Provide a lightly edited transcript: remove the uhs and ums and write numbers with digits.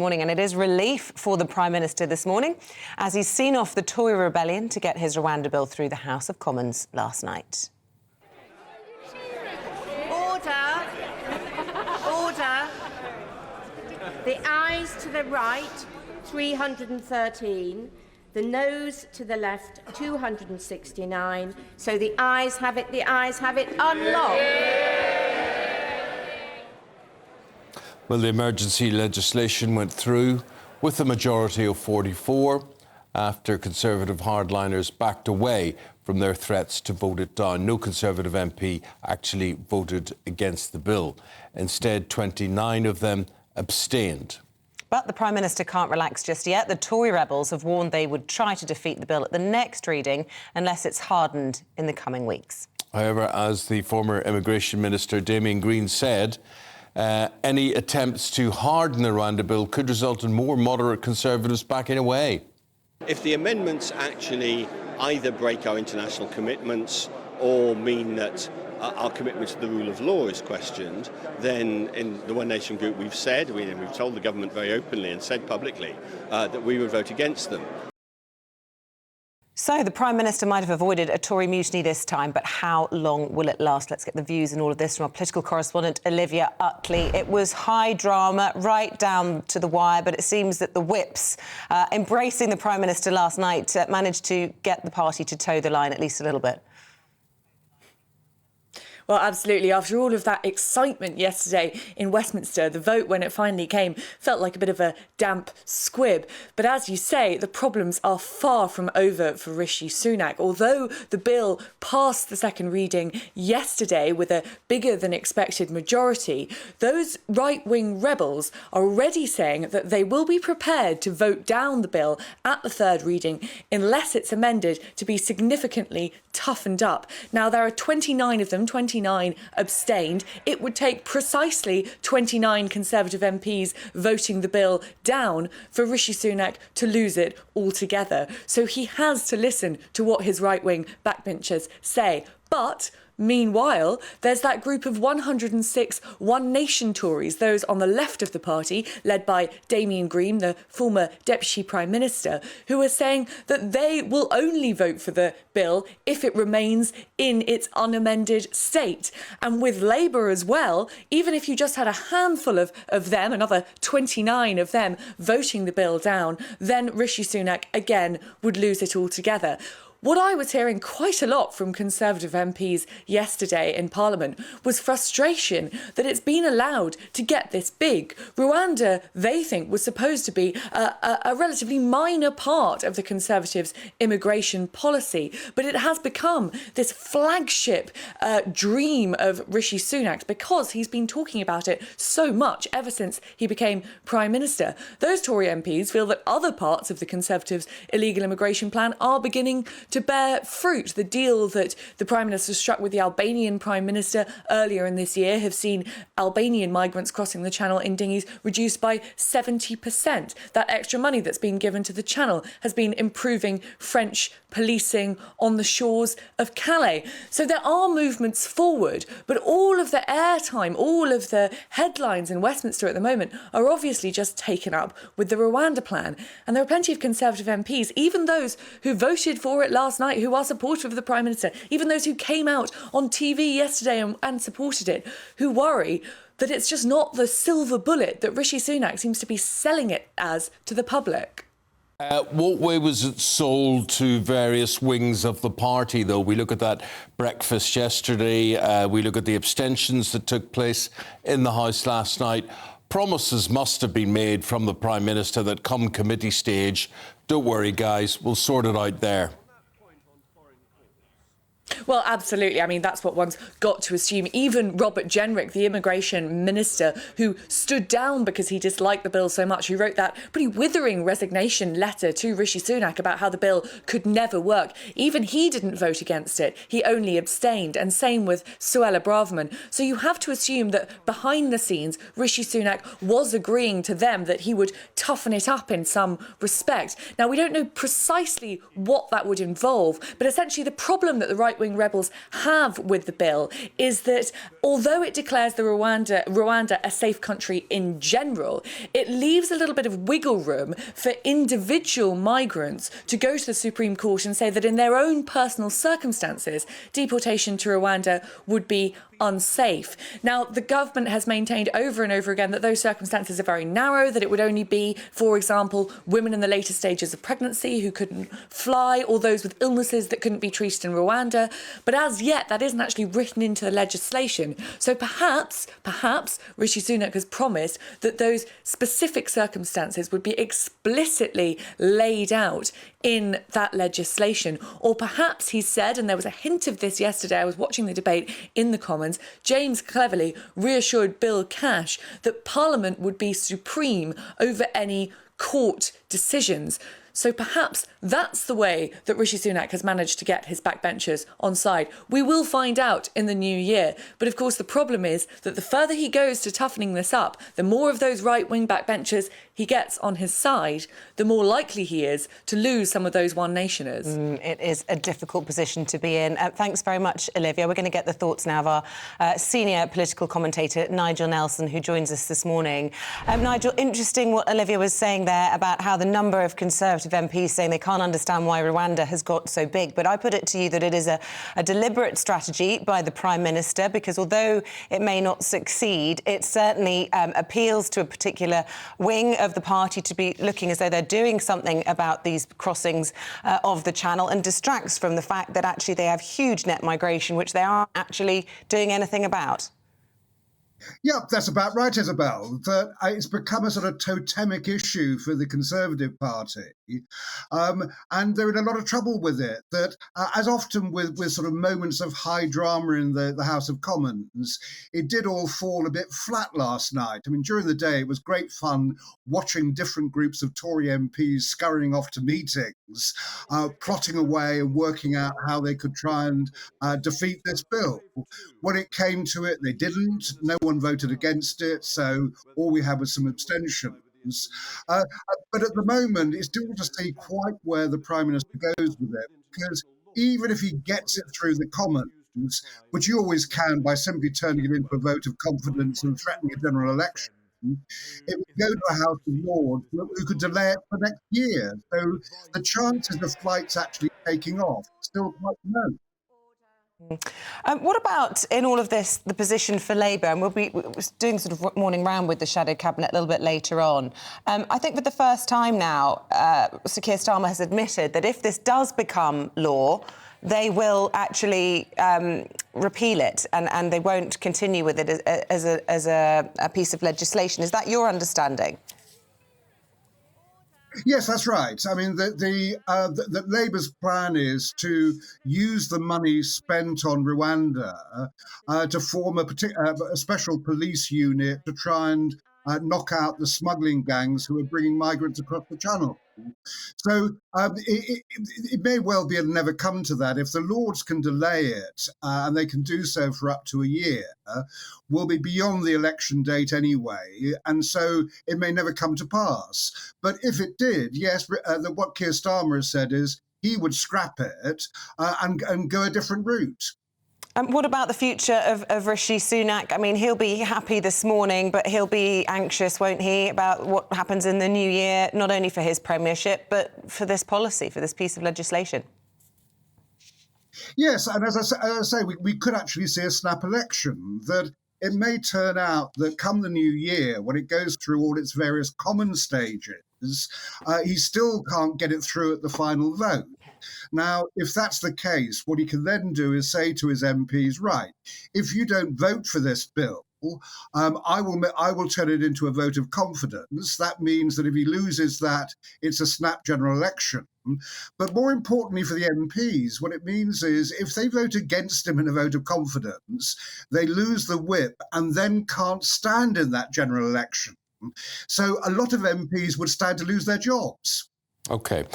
morning, and it is relief for the Prime Minister this morning as he's seen off the Tory rebellion to get his Rwanda bill through the House of Commons last night. Order. Order. The ayes to the right, 313. The noes to the left, 269. So the ayes have it, the ayes have it. Unlocked. Well, the emergency legislation went through with a majority of 44 after Conservative hardliners backed away from their threats to vote it down. No Conservative MP actually voted against the bill. Instead, 29 of them abstained. But the Prime Minister can't relax just yet. The Tory rebels have warned they would try to defeat the bill at the next reading unless it's hardened in the coming weeks. However, as the former Immigration Minister Damien Green said, any attempts to harden the Rwanda bill could result in more moderate Conservatives backing away. If the amendments actually either break our international commitments or mean that our commitment to the rule of law is questioned, then in the One Nation group we've said, we've told the government very openly and said publicly that we would vote against them. So the Prime Minister might have avoided a Tory mutiny this time, but how long will it last? Let's get the views and all of this from our political correspondent, Olivia Utley. It was high drama right down to the wire, but it seems that the whips embracing the Prime Minister last night managed to get the party to toe the line at least a little bit. Well, absolutely. After all of that excitement yesterday in Westminster, the vote, when it finally came, felt like a bit of a damp squib. But as you say, the problems are far from over for Rishi Sunak. Although the bill passed the second reading yesterday with a bigger than expected majority, those right-wing rebels are already saying that they will be prepared to vote down the bill at the third reading unless it's amended to be significantly toughened up. Now, there are 29 of them, 29 abstained. It would take precisely 29 Conservative MPs voting the bill down for Rishi Sunak to lose it altogether. So he has to listen to what his right-wing backbenchers say. But meanwhile, there's that group of 106 One Nation Tories, those on the left of the party, led by Damien Green, the former Deputy Prime Minister, who are saying that they will only vote for the bill if it remains in its unamended state. And with Labour as well, even if you just had a handful of them, another 29 of them, voting the bill down, then Rishi Sunak again would lose it altogether. What I was hearing quite a lot from Conservative MPs yesterday in Parliament was frustration that it's been allowed to get this big. Rwanda, they think, was supposed to be a relatively minor part of the Conservatives' immigration policy, but it has become this flagship dream of Rishi Sunak because he's been talking about it so much ever since he became Prime Minister. Those Tory MPs feel that other parts of the Conservatives' illegal immigration plan are beginning to bear fruit. The deal that the Prime Minister struck with the Albanian Prime Minister earlier in this year have seen Albanian migrants crossing the Channel in dinghies reduced by 70%. That extra money that's been given to the Channel has been improving French policing on the shores of Calais. So there are movements forward, but all of the airtime, all of the headlines in Westminster at the moment are obviously just taken up with the Rwanda plan. And there are plenty of Conservative MPs, even those who voted for it last night, who are supportive of the Prime Minister, even those who came out on TV yesterday and supported it, who worry that it's just not the silver bullet that Rishi Sunak seems to be selling it as to the public. What way was it sold to various wings of the party, though? We look at that breakfast yesterday. We look at the abstentions that took place in the House last night. Promises must have been made from the Prime Minister that come committee stage, don't worry, guys, we'll sort it out there. Well, absolutely. I mean, that's what one's got to assume. Even Robert Jenrick, the immigration minister, who stood down because he disliked the bill so much, who wrote that pretty withering resignation letter to Rishi Sunak about how the bill could never work, even he didn't vote against it. He only abstained. And same with Suella Braverman. So you have to assume that behind the scenes, Rishi Sunak was agreeing to them that he would toughen it up in some respect. Now, we don't know precisely what that would involve, but essentially the problem that the right right-wing rebels have with the bill is that although it declares the Rwanda a safe country in general, it leaves a little bit of wiggle room for individual migrants to go to the Supreme Court and say that in their own personal circumstances, deportation to Rwanda would be unsafe. Now, the government has maintained over and over again that those circumstances are very narrow, that it would only be, for example, women in the later stages of pregnancy who couldn't fly, or those with illnesses that couldn't be treated in Rwanda. But as yet, that isn't actually written into the legislation. So perhaps Rishi Sunak has promised that those specific circumstances would be explicitly laid out in that legislation. Or perhaps he said, and there was a hint of this yesterday, I was watching the debate in the Commons, James cleverly reassured Bill Cash that Parliament would be supreme over any court decisions. So perhaps that's the way that Rishi Sunak has managed to get his backbenchers on side. We will find out in the new year. But of course, the problem is that the further he goes to toughening this up, the more of those right-wing backbenchers he gets on his side, the more likely he is to lose some of those One Nationers. It is a difficult position to be in. Thanks very much, Olivia. We're going to get the thoughts now of our senior political commentator, Nigel Nelson, who joins us this morning. Nigel, interesting what Olivia was saying there about how the number of Conservative MPs saying they can't understand why Rwanda has got so big. But I put it to you that it is a deliberate strategy by the Prime Minister, because although it may not succeed, it certainly appeals to a particular wing of the party to be looking as though they're doing something about these crossings of the Channel, and distracts from the fact that actually they have huge net migration, which they aren't actually doing anything about. Yeah, that's about right, Isabel. That it's become a sort of totemic issue for the Conservative Party, and they're in a lot of trouble with it. That, as often with sort of moments of high drama in the House of Commons, it did all fall a bit flat last night. I mean, during the day, it was great fun watching different groups of Tory MPs scurrying off to meetings, plotting away and working out how they could try and defeat this bill. When it came to it, they didn't. No one voted against it, so all we had was some abstentions. But at the moment, it's difficult to see quite where the Prime Minister goes with it, because even if he gets it through the Commons, which you always can by simply turning it into a vote of confidence and threatening a general election, it would go to the House of Lords, who could delay it for next year. So the chances of flights actually taking off are still quite low. What about, in all of this, the position for Labour? And we'll be doing sort of morning round with the shadow cabinet a little bit later on. I think for the first time now, Sir Keir Starmer has admitted that if this does become law, they will actually repeal it and they won't continue with it as a piece of legislation. Is that your understanding? Yes, that's right. I mean, the Labour's plan is to use the money spent on Rwanda to form a special police unit to try and knock out the smuggling gangs who are bringing migrants across the Channel. So it may well be it'll never come to that. If the Lords can delay it, and they can do so for up to a year, we'll be beyond the election date anyway, and so it may never come to pass. But if it did, yes, what Keir Starmer has said is he would scrap it and go a different route. What about the future of Rishi Sunak? I mean, he'll be happy this morning, but he'll be anxious, won't he, about what happens in the new year, not only for his premiership, but for this policy, for this piece of legislation? Yes, and as I say, we could actually see a snap election, that it may turn out that come the new year, when it goes through all its various common stages, he still can't get it through at the final vote. Now, if that's the case, what he can then do is say to his MPs, right, if you don't vote for this bill, I will turn it into a vote of confidence. That means that if he loses that, it's a snap general election. But more importantly for the MPs, what it means is if they vote against him in a vote of confidence, they lose the whip and then can't stand in that general election. So a lot of MPs would stand to lose their jobs. OK.